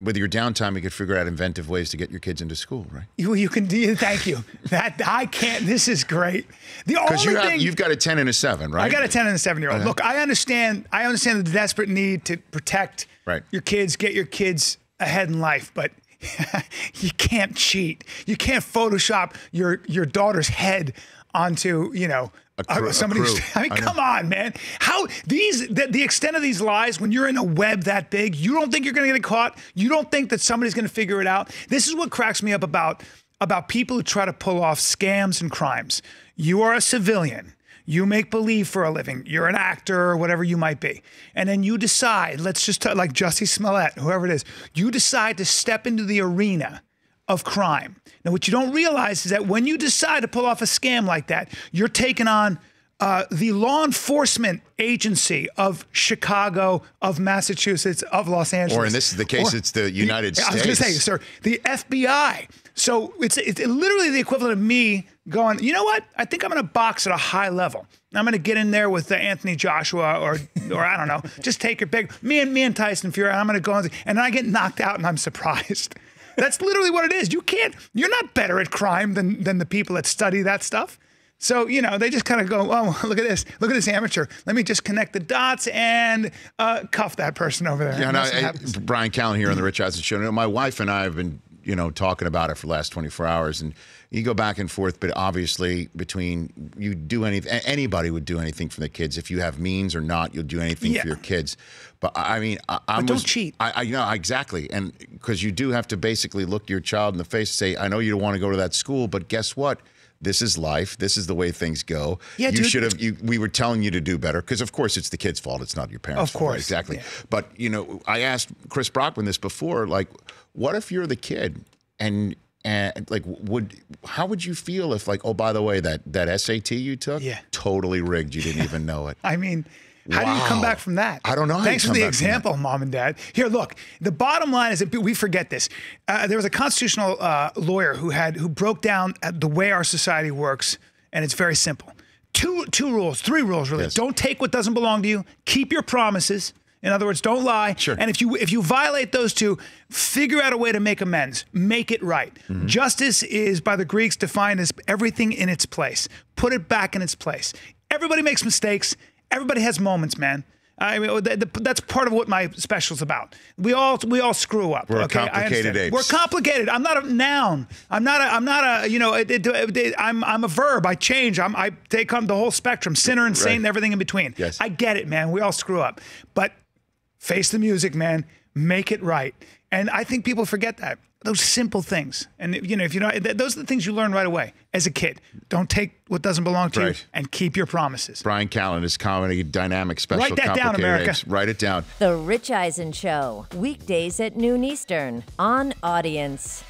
with your downtime, you could figure out inventive ways to get your kids into school, right? You can do. Thank you. That I can't. This is great. The only thing you've got a 10 and a 7, right? I got a 10 and a 7-year-old. Look, I understand the desperate need to protect your kids, get your kids ahead in life, but you can't cheat. You can't Photoshop your daughter's head onto, you know, somebody's. I mean, come on, man. How the extent of these lies, when you're in a web that big, you don't think you're going to get caught. You don't think that somebody's going to figure it out. This is what cracks me up about people who try to pull off scams and crimes. You are a civilian. You make believe for a living. You're an actor or whatever you might be. And then you decide, let's just like Jussie Smollett, whoever it is, you decide to step into the arena of crime. Now, what you don't realize is that when you decide to pull off a scam like that, you're taking on the law enforcement agency of Chicago, of Massachusetts, of Los Angeles. Or in this is the case, it's the United States. I was going to say, sir, the FBI. So it's literally the equivalent of me going, you know what? I think I'm going to box at a high level. I'm going to get in there with Anthony Joshua or I don't know, just take your big, me and Tyson Fury. I'm going to go and then I get knocked out and I'm surprised. That's literally what it is. You're not better at crime than the people that study that stuff. So, you know, they just kind of go, oh, look at this amateur. Let me just connect the dots and cuff that person over there. Yeah, no, Bryan Callen here on the Rich Eisen Show. You know, my wife and I have been, you know, talking about it for the last 24 hours, and you go back and forth, but obviously between you do anything, anybody would do anything for the kids. If you have means or not, you'll do anything for your kids. But I mean, but don't cheat. You know, exactly. And because you do have to basically look your child in the face and say, I know you don't want to go to that school, but guess what? This is life. This is the way things go. Yeah, you should have. We were telling you to do better because, of course, it's the kid's fault. It's not your parents' fault. Of course, exactly. Yeah. But you know, I asked Chris Brockman this before. Like, what if you're the kid and like, how would you feel if, like, oh, by the way, that SAT you took, totally rigged. You didn't even know it. I mean. How do you come back from that? I don't know. Thanks for the example, Mom and Dad. Here, look, the bottom line is that we forget this. There was a constitutional lawyer who broke down the way our society works, and it's very simple. Three rules, really. Yes. Don't take what doesn't belong to you. Keep your promises. In other words, don't lie. Sure. And if you violate those two, figure out a way to make amends. Make it right. Mm-hmm. Justice is, by the Greeks, defined as everything in its place. Put it back in its place. Everybody makes mistakes. Everybody has moments, man. I mean, that's part of what my special's about. We all screw up. We're complicated apes. We're complicated. I'm not a noun. I'm not a you know. I'm a verb. I change. I take on the whole spectrum, sinner and saint, and everything in between. Yes. I get it, man. We all screw up, but face the music, man. Make it right. And I think people forget that. Those simple things. And, you know, if you know, those are the things you learn right away as a kid. Don't take what doesn't belong to you and keep your promises. Bryan Callen, his comedy dynamic special. Write that down, America. Apes. Write it down. The Rich Eisen Show, weekdays at noon Eastern on Audience.